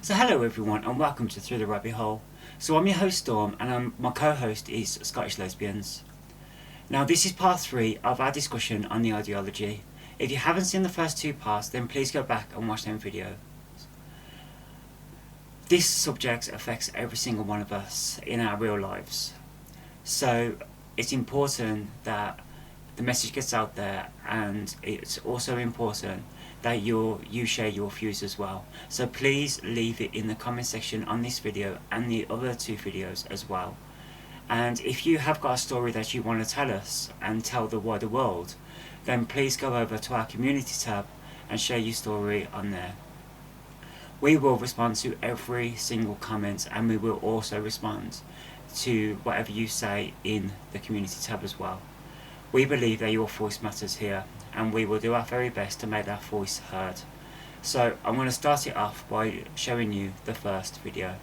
So hello everyone and welcome to Through the Rabbit Hole. So I'm your host Storm and my co-host is Scottish Lesbians. Now this is part 3 of our discussion on the ideology. If you haven't seen the first 2 parts, then please go back and watch them videos. This subject affects every single one of us in our real lives. So it's important that the message gets out there, and it's also important that you share your views as well. So please leave it in the comment section on this video and the other 2 videos as well. And if you have got a story that you want to tell us and tell the wider world, then please go over to our community tab and share your story on there. We will respond to every single comment, and we will also respond to whatever you say in the community tab as well. We believe that your voice matters here, and we will do our very best to make that voice heard. So I'm going to start it off by showing you the first video.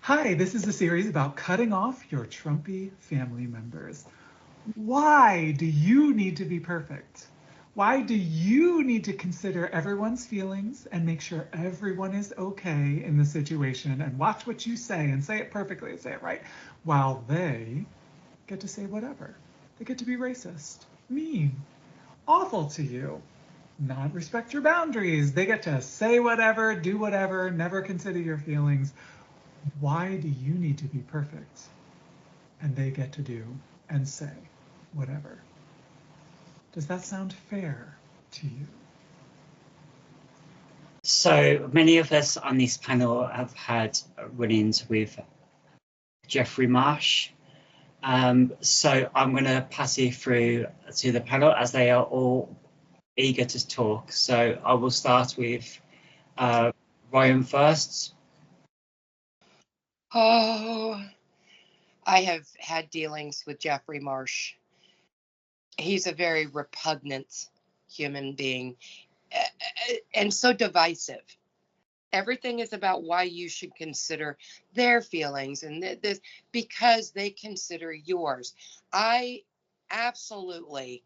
Hi, this is a series about cutting off your Trumpy family members. Why do you need to be perfect? Why do you need to consider everyone's feelings and make sure everyone is okay in the situation and watch what you say and say it perfectly and say it right, while they get to say whatever? They get to be racist, mean, awful to you, not respect your boundaries. They get to say whatever, do whatever, never consider your feelings. Why do you need to be perfect? And they get to do and say whatever. Does that sound fair to you? So many of us on this panel have had run-ins with Jeffrey Marsh. So I'm going to pass it through to the panel as they are all eager to talk. So I will start with Ryan first. Oh, I have had dealings with Jeffrey Marsh. He's a very repugnant human being and so divisive. Everything is about why you should consider their feelings and this because they consider yours. I absolutely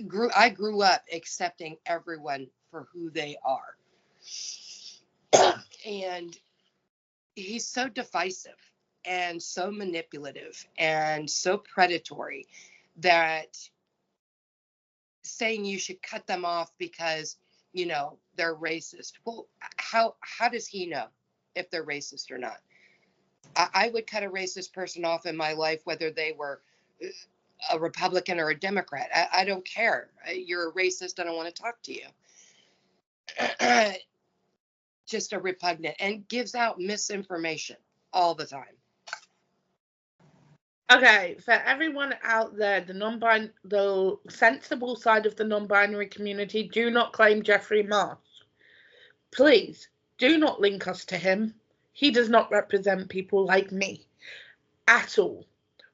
grew up accepting everyone for who they are. And he's so divisive and so manipulative and so predatory that saying you should cut them off because they're racist. Well, how does he know if they're racist or not? I would cut a racist person off in my life whether they were a Republican or a Democrat. I don't care. You're a racist. I don't want to talk to you. Just a repugnant and gives out misinformation all the time. Okay, for everyone out there, the sensible side of the non-binary community, do not claim Jeffrey Marsh. Please, do not link us to him. He does not represent people like me at all,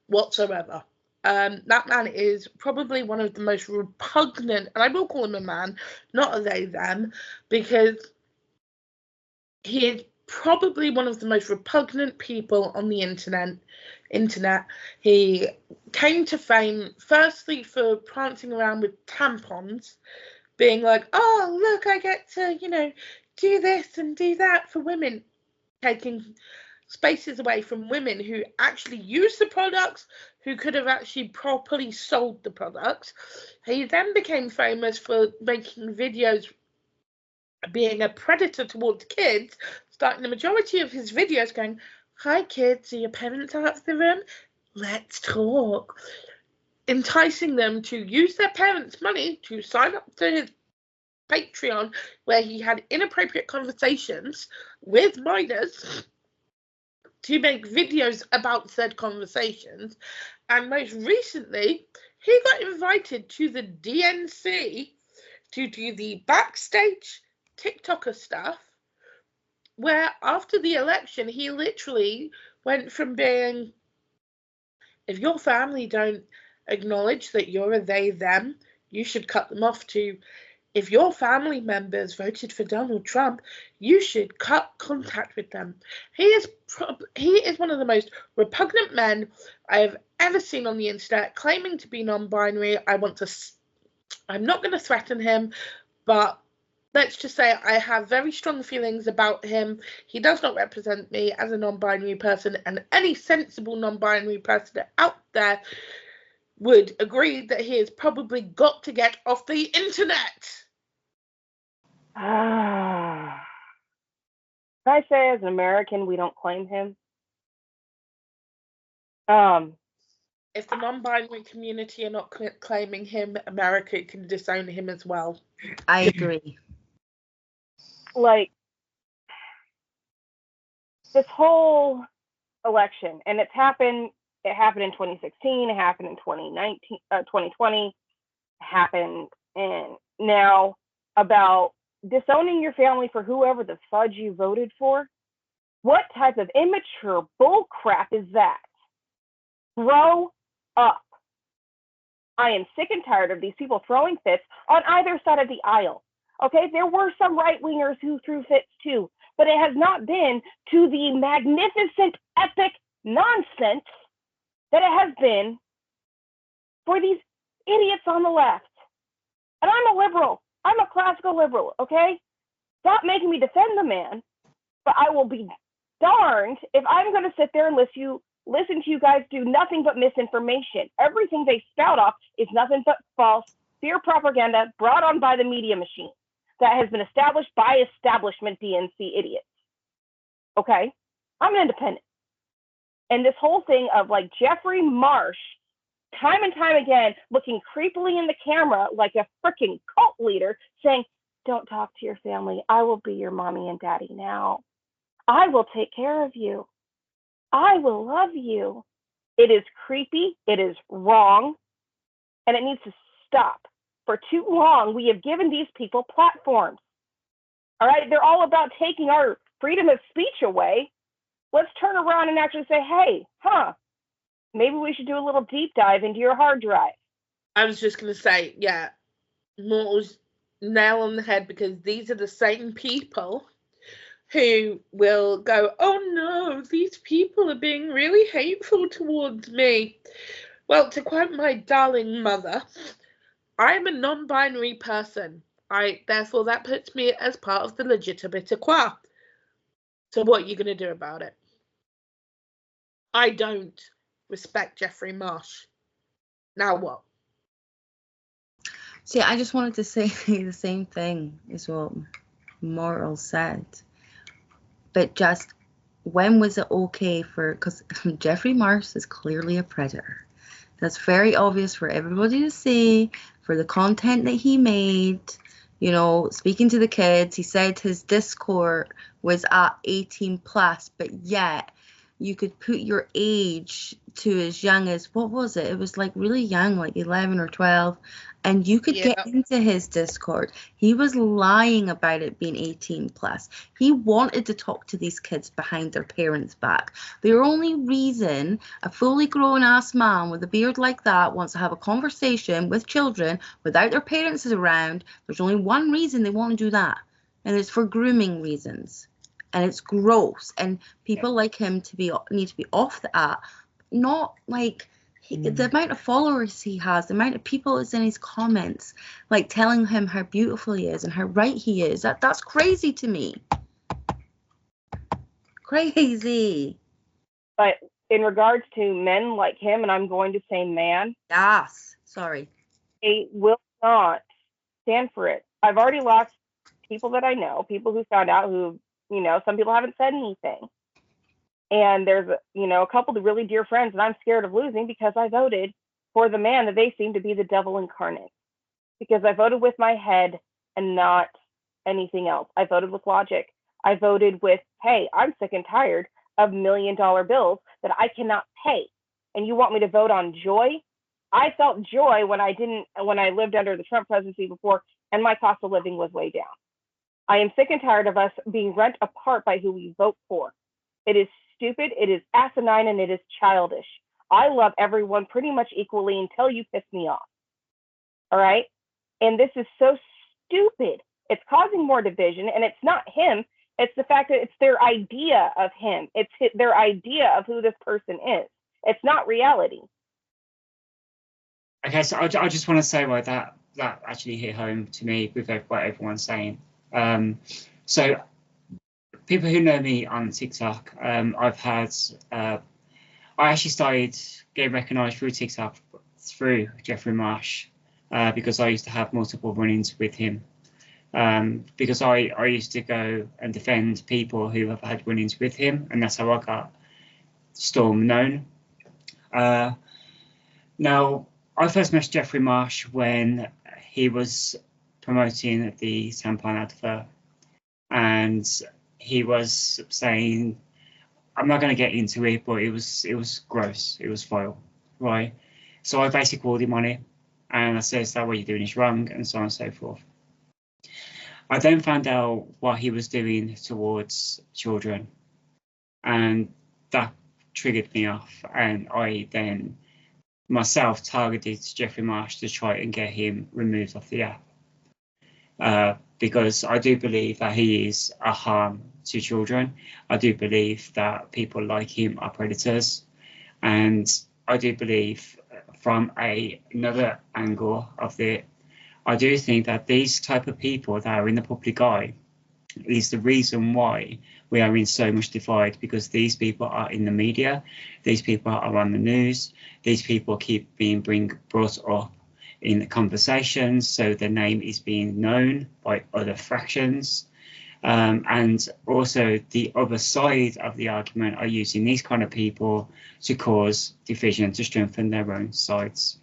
whatsoever. That man is probably one of the most repugnant, and I will call him a man, not a they, them, because he is probably one of the most repugnant people on the internet. He came to fame firstly for prancing around with tampons, being like, oh, look, I get to, do this and do that for women, taking spaces away from women who actually use the products, who could have actually properly sold the products. He then became famous for making videos being a predator towards kids, starting the majority of his videos going, hi kids, are your parents out of the room? Let's talk. Enticing them to use their parents' money to sign up to his Patreon, where he had inappropriate conversations with minors, to make videos about said conversations. And most recently, he got invited to the DNC to do the backstage TikToker stuff, where after the election, he literally went from being, if your family don't acknowledge that you're a they, them, you should cut them off, to, if your family members voted for Donald Trump, you should cut contact with them. He is one of the most repugnant men I have ever seen on the internet, claiming to be non-binary. I'm not going to threaten him, But let's just say I have very strong feelings about him. He does not represent me as a non-binary person, and any sensible non-binary person out there would agree that he has probably got to get off the internet. Can I say, as an American, we don't claim him? If the non-binary community are not claiming him, America can disown him as well. I agree. Like, this whole election, and it happened in 2016, it happened in 2020, happened in now, about disowning your family for whoever the fudge you voted for. What type of immature bull crap is that? Grow up. I am sick and tired of these people throwing fits on either side of the aisle. Okay, there were some right-wingers who threw fits too, but it has not been to the magnificent, epic nonsense that it has been for these idiots on the left. And I'm a liberal. I'm a classical liberal, okay? Stop making me defend the man, but I will be darned if I'm going to sit there and listen to you guys do nothing but misinformation. Everything they spout off is nothing but false fear propaganda brought on by the media machine that has been established by establishment DNC idiots. Okay? I'm an independent. And this whole thing of like Jeffrey Marsh, time and time again, looking creepily in the camera like a freaking cult leader, saying, don't talk to your family. I will be your mommy and daddy now. I will take care of you. I will love you. It is creepy. It is wrong. And it needs to stop. For too long, we have given these people platforms. All right? They're all about taking our freedom of speech away. Let's turn around and actually say, hey, maybe we should do a little deep dive into your hard drive. I was just going to say, yeah, Mortal's nail on the head, because these are the same people who will go, oh no, these people are being really hateful towards me. Well, to quote my darling mother, I'm a non-binary person. Therefore, that puts me as part of the LGBTQ. So what are you going to do about it? I don't respect Jeffrey Marsh. Now what? See, I just wanted to say the same thing as what Mortal said. But just, when was it okay for, because Jeffrey Marsh is clearly a predator. That's very obvious for everybody to see, for the content that he made. You know, speaking to the kids, he said his Discord was at 18 plus, but yet you could put your age to as young as, what was it? It was like really young, like 11 or 12. And you could get into his Discord. He was lying about it being 18 plus. He wanted to talk to these kids behind their parents' back. The only reason a fully grown ass man with a beard like that wants to have a conversation with children without their parents around, there's only one reason they want to do that. And it's for grooming reasons. And it's gross. And people like him need to be off the app. Not like the amount of followers he has, the amount of people that's in his comments, like telling him how beautiful he is and how right he is. That's crazy to me. Crazy. But in regards to men like him, and I'm going to say man. Yes. Sorry. They will not stand for it. I've already lost people that I know, people who found out who, some people haven't said anything. And there's, a couple of really dear friends that I'm scared of losing because I voted for the man that they seem to be the devil incarnate. Because I voted with my head and not anything else. I voted with logic. I voted with, hey, I'm sick and tired of $1 million bills that I cannot pay. And you want me to vote on joy? I felt joy when I lived under the Trump presidency before, and my cost of living was way down. I am sick and tired of us being rent apart by who we vote for. It is stupid, it is asinine, and it is childish. I love everyone pretty much equally until you piss me off. All right? And this is so stupid. It's causing more division, and it's not him. It's the fact that it's their idea of him. It's their idea of who this person is. It's not reality. Okay, so I just want to say, right, that that actually hit home to me with what everyone's saying. So people who know me on TikTok, I've had, I actually started getting recognised through TikTok through Jeffrey Marsh, because I used to have multiple run-ins with him. Because I used to go and defend people who have had run-ins with him, and that's how I got Storm known. Now, I first met Jeffrey Marsh when he was promoting the tampon advert, and he was saying, I'm not going to get into it, but it was gross, it was vile, right? So I basically called him on it, and I said that what you're doing is wrong, and so on and so forth. I then found out what he was doing towards children, and that triggered me off, and I then myself targeted Jeffrey Marsh to try and get him removed off the app, because I do believe that he is a harm to children. I do believe that people like him are predators, and I do believe from another angle of it, I do think that these type of people that are in the public eye is the reason why we are in so much divide, because these people are in the media, these people are on the news, these people keep being brought up in the conversations, so their name is being known by other fractions. And also the other side of the argument are using these kind of people to cause division, to strengthen their own sides.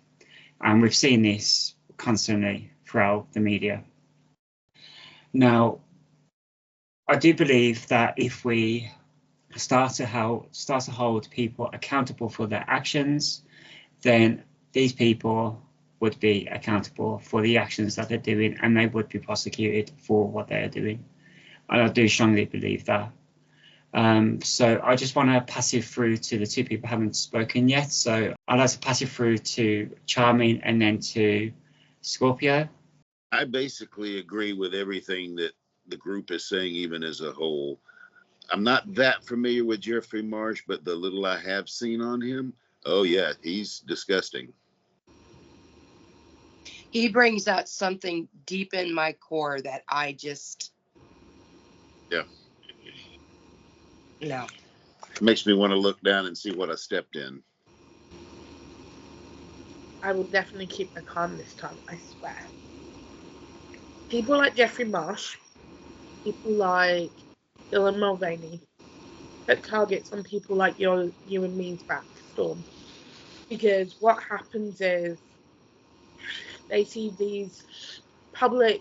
And we've seen this constantly throughout the media. Now, I do believe that if we start to hold people accountable for their actions, then these people would be accountable for the actions that they're doing, and they would be prosecuted for what they're doing. And I do strongly believe that. So I just want to pass it through to the two people who haven't spoken yet. So I'd like to pass it through to Charming and then to Scorpio. I basically agree with everything that the group is saying, even as a whole. I'm not that familiar with Jeffrey Marsh, but the little I have seen on him, oh yeah, he's disgusting. He brings out something deep in my core that I just... Yeah. No. It makes me want to look down and see what I stepped in. I will definitely keep my calm this time, I swear. People like Jeffrey Marsh, people like Dylan Mulvaney, put targets on people like you and me's back, Storm. Because what happens is they see these public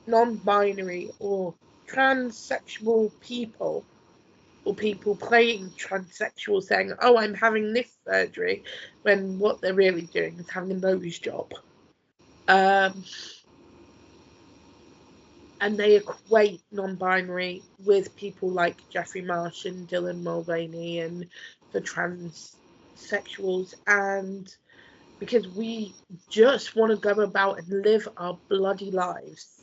non-binary or transsexual people, or people playing transsexual saying, oh, I'm having this surgery, when what they're really doing is having a nose job. And they equate non-binary with people like Jeffrey Marsh and Dylan Mulvaney and the transsexuals. And because we just want to go about and live our bloody lives,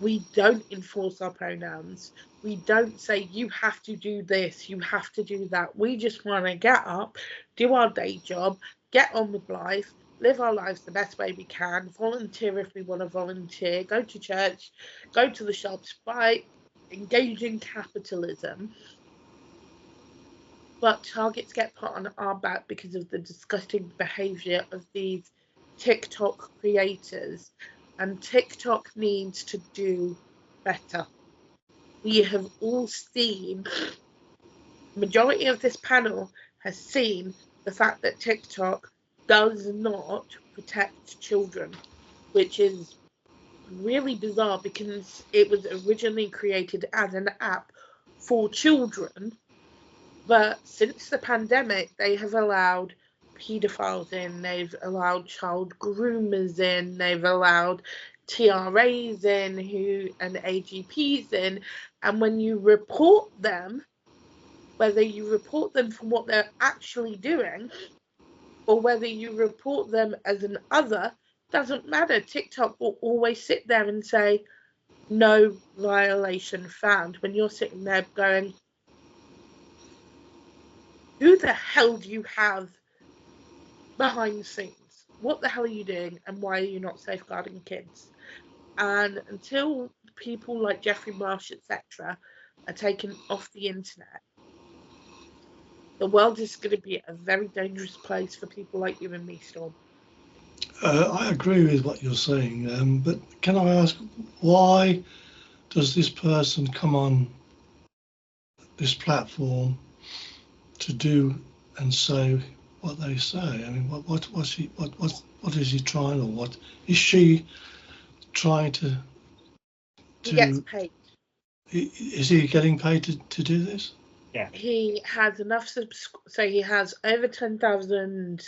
we don't enforce our pronouns. We don't say, you have to do this, you have to do that. We just want to get up, do our day job, get on with life, live our lives the best way we can, volunteer if we want to volunteer, go to church, go to the shops, buy, engage in capitalism. But targets get put on our back because of the disgusting behaviour of these TikTok creators. And TikTok needs to do better. We have all seen, the majority of this panel has seen the fact that TikTok does not protect children, which is really bizarre because it was originally created as an app for children, but since the pandemic they have allowed pedophiles in, they've allowed child groomers in, they've allowed TRAs in and AGPs in, and when you report them, whether you report them for what they're actually doing or whether you report them as an other, doesn't matter. TikTok will always sit there and say, no violation found. When you're sitting there going, who the hell do you have behind the scenes? what the hell are you doing and why are you not safeguarding kids? And until people like Jeffrey Marsh, etc., are taken off the internet, the world is going to be a very dangerous place for people like you and me, Storm. I agree with what you're saying, but can I ask, why does this person come on this platform to do and say what they say? I mean, what is he trying, or what is she trying to He gets do? paid. Is he getting paid to do this? Yeah. He has enough, so he has over 10,000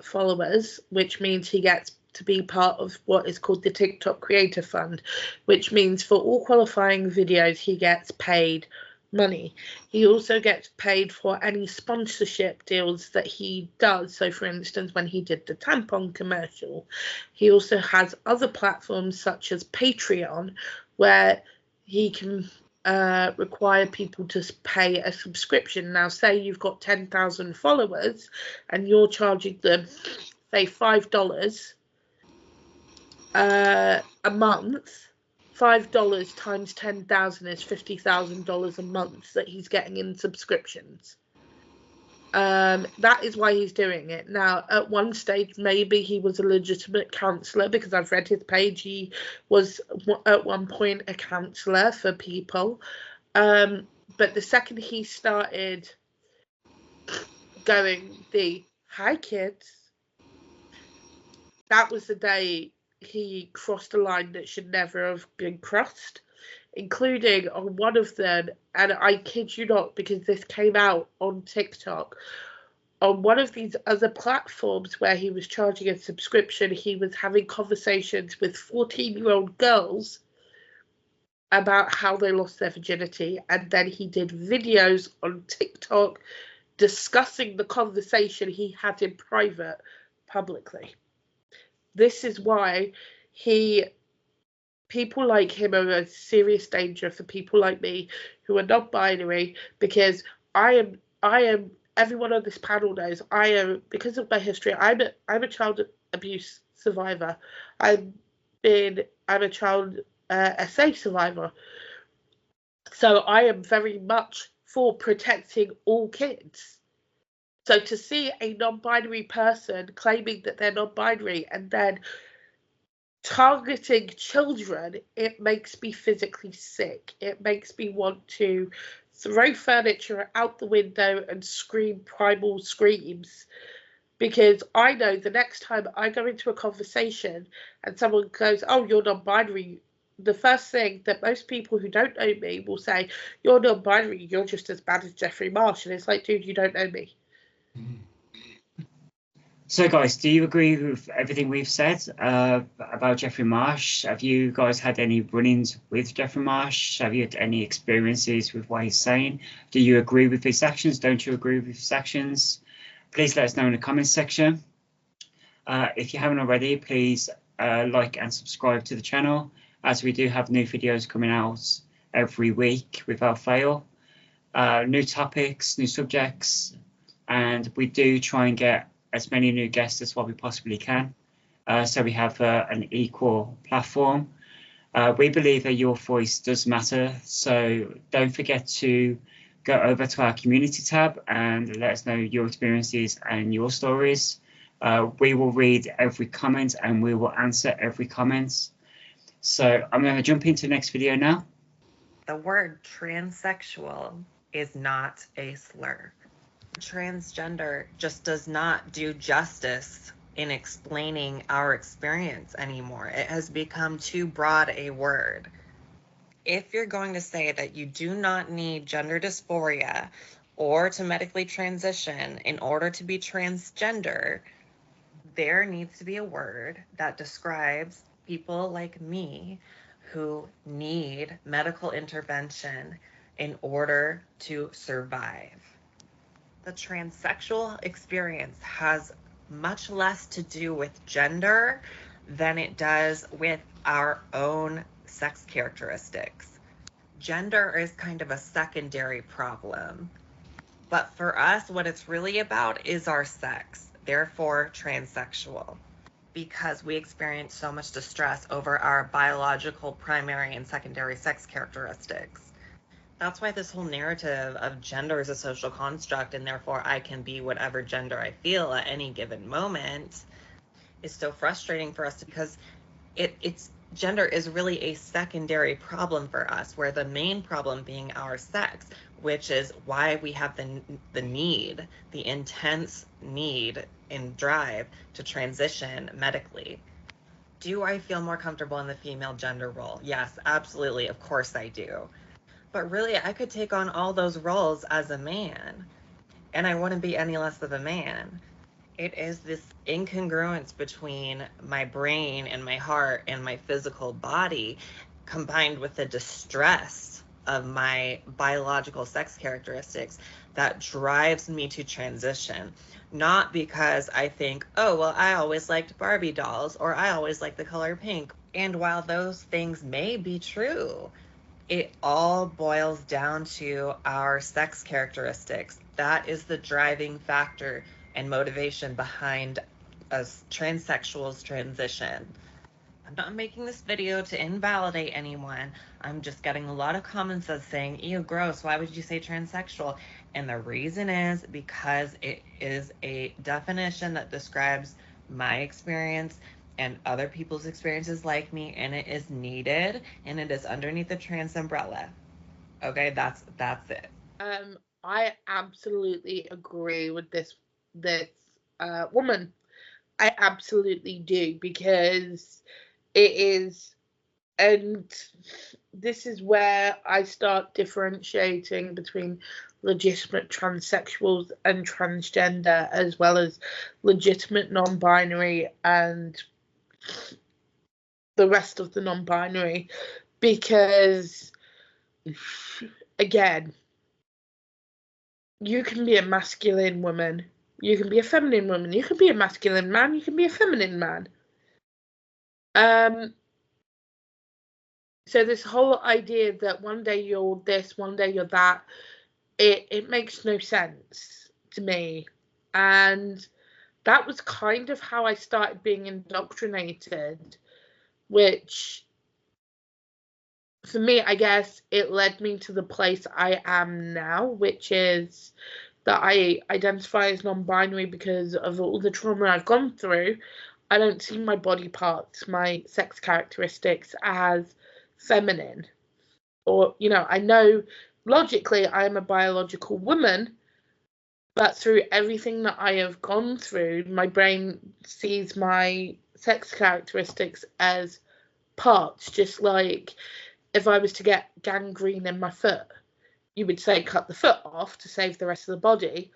followers, which means he gets to be part of what is called the TikTok Creator Fund, which means for all qualifying videos, he gets paid money. He also gets paid for any sponsorship deals that he does. So, for instance, when he did the tampon commercial, he also has other platforms such as Patreon, where he can require people to pay a subscription. Now, say you've got 10,000 followers and you're charging them, say, $5 a month. $5 times 10,000 is $50,000 a month that he's getting in subscriptions. That is why he's doing it. Now, at one stage, maybe he was a legitimate counsellor, because I've read his page. He was at one point a counsellor for people. But the second he started going the "Hi kids," that was the day he crossed a line that should never have been crossed, including on one of them, and I kid you not, because this came out on TikTok, on one of these other platforms where he was charging a subscription, he was having conversations with 14-year-old girls about how they lost their virginity, and then he did videos on TikTok discussing the conversation he had in private publicly. This is why people like him are a serious danger for people like me who are non-binary, because I am everyone on this panel knows I am, because of my history, I'm a child abuse survivor. I'm a child SA survivor. So I am very much for protecting all kids. So to see a non-binary person claiming that they're non-binary and then targeting children, it makes me physically sick. It makes me want to throw furniture out the window and scream primal screams, because I know the next time I go into a conversation and someone goes, "Oh, you're non-binary," the first thing that most people who don't know me will say, "You're non-binary, you're just as bad as Jeffrey Marsh." And it's like, dude, you don't know me. So, guys, do you agree with everything we've said about Jeffrey Marsh? Have you guys had any run-ins with Jeffrey Marsh? Have you had any experiences with what he's saying? Do you agree with his actions? Don't you agree with his actions? Please let us know in the comments section. If you haven't already, please like and subscribe to the channel, as we do have new videos coming out every week without fail. New topics, new subjects, and we do try and get as many new guests as what we possibly can, so we have an equal platform. We believe that your voice does matter, so don't forget to go over to our community tab and let us know your experiences and your stories. We will read every comment and we will answer every comment. So I'm going to jump into the next video now. The word transsexual is not a slur. Transgender just does not do justice in explaining our experience anymore. It has become too broad a word. If you're going to say that you do not need gender dysphoria or to medically transition in order to be transgender, there needs to be a word that describes people like me who need medical intervention in order to survive. The transsexual experience has much less to do with gender than it does with our own sex characteristics. Gender is kind of a secondary problem. But for us, what it's really about is our sex, therefore transsexual. because we experience so much distress over our biological primary and secondary sex characteristics. That's why this whole narrative of gender is a social construct and therefore I can be whatever gender I feel at any given moment is so frustrating for us, because it's gender is really a secondary problem for us, where the main problem being our sex, which is why we have the need, the intense need and drive to transition medically. Do I feel more comfortable in the female gender role? Yes, absolutely. Of course I do. But really, I could take on all those roles as a man, and I wouldn't be any less of a man. It is this incongruence between my brain and my heart and my physical body, combined with the distress of my biological sex characteristics, that drives me to transition. Not because I think, oh, well, I always liked Barbie dolls, or I always liked the color pink. And while those things may be true, it all boils down to our sex characteristics. That is the driving factor and motivation behind us transsexuals transition. I'm not making this video to invalidate anyone. I'm just getting a lot of comments that saying, ew, gross, why would you say transsexual? And the reason is because it is a definition that describes my experience and other people's experiences like me, and it is needed, and it is underneath the trans umbrella. Okay, that's it. I absolutely agree with this woman. I absolutely do, because it is, and this is where I start differentiating between legitimate transsexuals and transgender, as well as legitimate non-binary and the rest of the non-binary, because again, you can be a masculine woman, you can be a feminine woman, you can be a masculine man, you can be a feminine man. So this whole idea that one day you're this, one day you're that, it makes no sense to me. And that was kind of how I started being indoctrinated, which for me, I guess it led me to the place I am now, which is that I identify as non-binary because of all the trauma I've gone through. I don't see my body parts, my sex characteristics as feminine. Or, I know logically I am a biological woman, but through everything that I have gone through, my brain sees my sex characteristics as parts, just like if I was to get gangrene in my foot, you would say cut the foot off to save the rest of the body.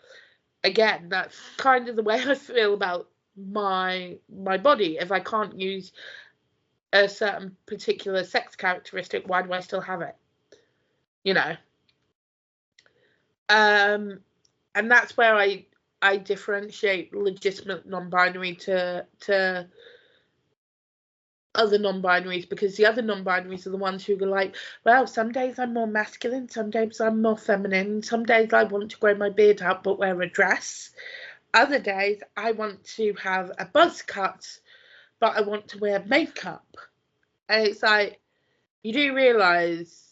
Again, that's kind of the way I feel about my body. If I can't use a certain particular sex characteristic, why do I still have it? And that's where I differentiate legitimate non-binary to other non-binaries, because the other non-binaries are the ones who are like, well, some days I'm more masculine, some days I'm more feminine, some days I want to grow my beard out but wear a dress, other days I want to have a buzz cut but I want to wear makeup. And it's like, you do realise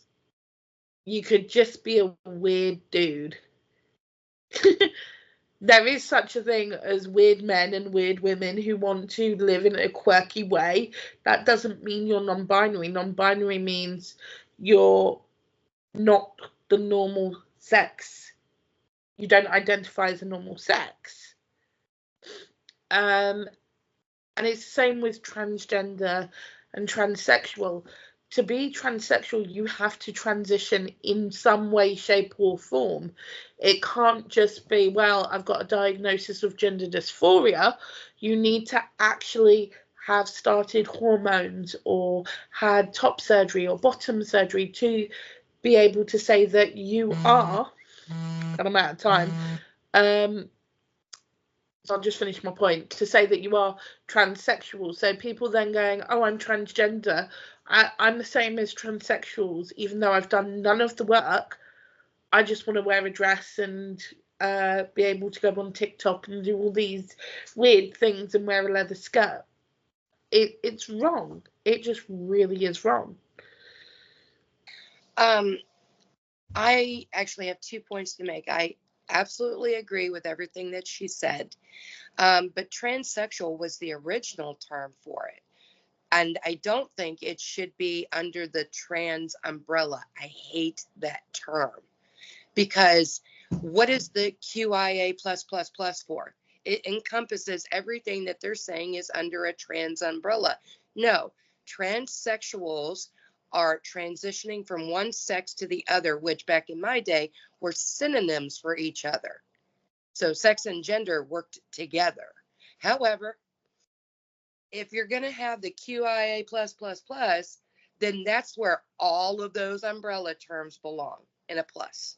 you could just be a weird dude. There is such a thing as weird men and weird women who want to live in a quirky way. That doesn't mean you're non-binary. Non-binary means you're not the normal sex. You don't identify as a normal sex. And it's the same with transgender and transsexual. To be transsexual, you have to transition in some way, shape, or form. It can't just be, well, I've got a diagnosis of gender dysphoria. You need to actually have started hormones or had top surgery or bottom surgery to be able to say that you are, and I'm out of time, so I'll just finish my point, to say that you are transsexual. So people then going, oh, I'm transgender. I'm the same as transsexuals, even though I've done none of the work. I just want to wear a dress and be able to go on TikTok and do all these weird things and wear a leather skirt. It's wrong. It just really is wrong. I actually have 2 points to make. I absolutely agree with everything that she said. But transsexual was the original term for it. And I don't think it should be under the trans umbrella. I hate that term, because what is the QIA for? It encompasses everything that they're saying is under a trans umbrella. No, transsexuals are transitioning from one sex to the other, which back in my day were synonyms for each other. So sex and gender worked together. However, if you're going to have the QIA then that's where all of those umbrella terms belong, in a plus.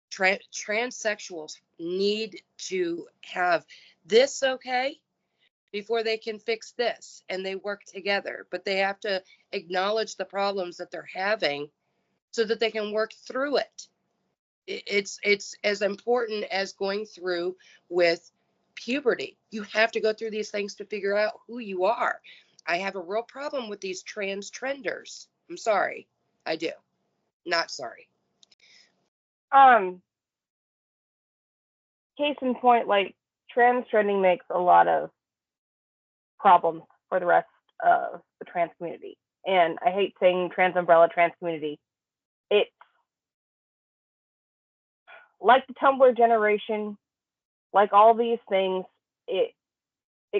Transsexuals need to have this okay before they can fix this, and they work together, but they have to acknowledge the problems that they're having so that they can work through it. It's as important as going through with puberty. You have to go through these things to figure out who you are. I have a real problem with these trans trenders. I'm sorry. I do. Not sorry. Case in point, like, trans trending makes a lot of problems for the rest of the trans community. And I hate saying trans umbrella, trans community. It's like the Tumblr generation, like all these things, it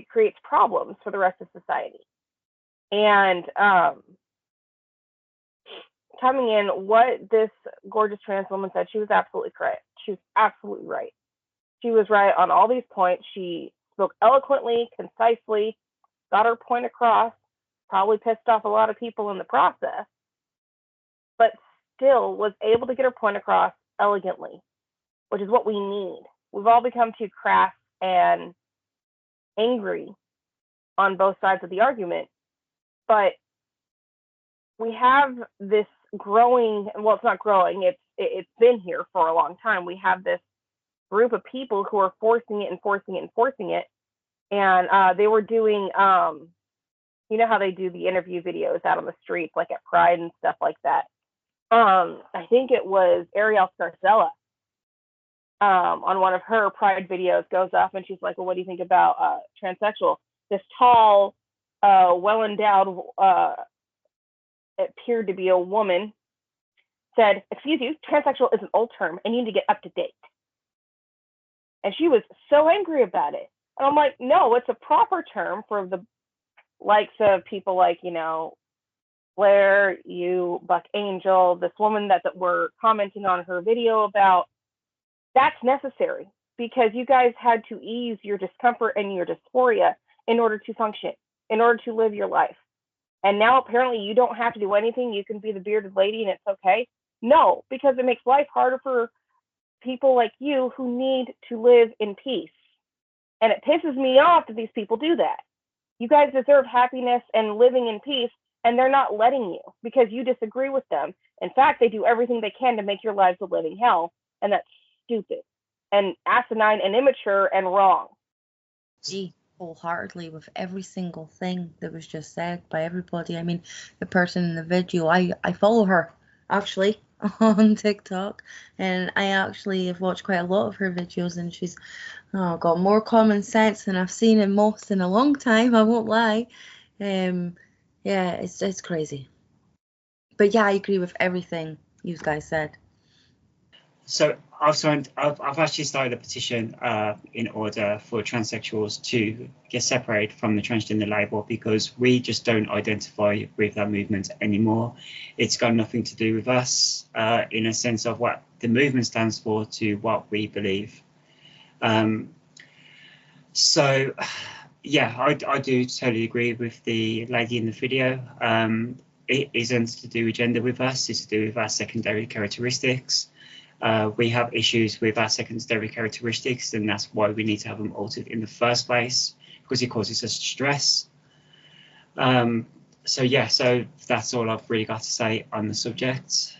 creates problems for the rest of society. And coming in, what this gorgeous trans woman said, she was absolutely correct. She was absolutely right. She was right on all these points. She spoke eloquently, concisely, got her point across, probably pissed off a lot of people in the process, but still was able to get her point across elegantly, which is what we need. We've all become too crass and angry on both sides of the argument, but we have this growing, well, it's not growing, it's been here for a long time. We have this group of people who are forcing it. And they were doing, you know how they do the interview videos out on the streets, like at Pride and stuff like that. I think it was Ariel Scarcella on one of her Pride videos goes up and she's like, well, what do you think about transsexual? This tall, well-endowed, appeared to be a woman, said, excuse you, transsexual is an old term and you need to get up to date. And she was so angry about it. And I'm like, no, it's a proper term for the likes of people like, you know, Blair, you, Buck Angel, this woman that were commenting on her video about. That's necessary because you guys had to ease your discomfort and your dysphoria in order to function, in order to live your life. And now apparently you don't have to do anything. You can be the bearded lady and it's okay. No, because it makes life harder for people like you who need to live in peace. And it pisses me off that these people do that. You guys deserve happiness and living in peace, and they're not letting you because you disagree with them. In fact, they do everything they can to make your lives a living hell, and that's stupid and asinine and immature and wrong. Gee, wholeheartedly with every single thing that was just said by everybody. I mean, the person in the video, I follow her actually on TikTok, and I actually have watched quite a lot of her videos, and she's got more common sense than I've seen in most in a long time, I won't lie. Yeah, it's crazy. But yeah, I agree with everything you guys said. So I've actually started a petition in order for transsexuals to get separated from the transgender label because we just don't identify with that movement anymore. It's got nothing to do with us in a sense of what the movement stands for to what we believe. So yeah, I do totally agree with the lady in the video. It isn't to do with gender with us, it's to do with our secondary characteristics. We have issues with our secondary characteristics, and that's why we need to have them altered in the first place, because it causes us stress. So yeah, so that's all I've really got to say on the subject.